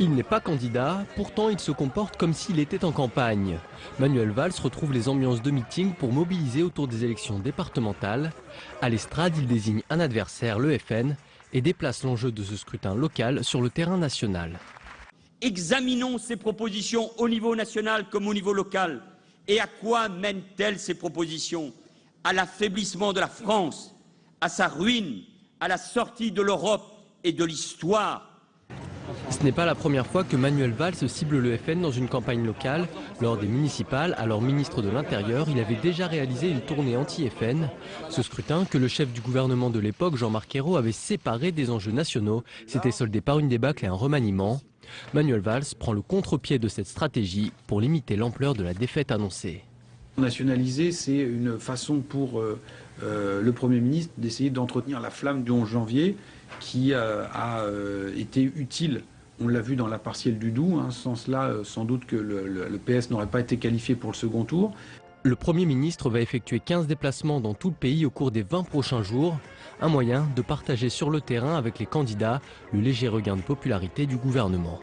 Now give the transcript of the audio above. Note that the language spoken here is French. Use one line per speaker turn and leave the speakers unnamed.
Il n'est pas candidat, pourtant il se comporte comme s'il était en campagne. Manuel Valls retrouve les ambiances de meeting pour mobiliser autour des élections départementales. À l'estrade, il désigne un adversaire, le FN, et déplace l'enjeu de ce scrutin local sur le terrain national.
Examinons ces propositions au niveau national comme au niveau local. Et à quoi mènent-elles ces propositions? À l'affaiblissement de la France, à sa ruine, à la sortie de l'Europe et de l'histoire.
Ce n'est pas la première fois que Manuel Valls cible le FN dans une campagne locale. Lors des municipales, alors ministre de l'Intérieur, il avait déjà réalisé une tournée anti-FN. Ce scrutin, que le chef du gouvernement de l'époque, Jean-Marc Ayrault, avait séparé des enjeux nationaux, s'était soldé par une débâcle et un remaniement. Manuel Valls prend le contre-pied de cette stratégie pour limiter l'ampleur de la défaite annoncée.
Nationaliser, c'est une façon pour le Premier ministre d'essayer d'entretenir la flamme du 11 janvier qui a été utile. On l'a vu dans la partielle du Doubs, sans cela, sans doute que le PS n'aurait pas été qualifié pour le second tour.
Le Premier ministre va effectuer 15 déplacements dans tout le pays au cours des 20 prochains jours. Un moyen de partager sur le terrain avec les candidats le léger regain de popularité du gouvernement.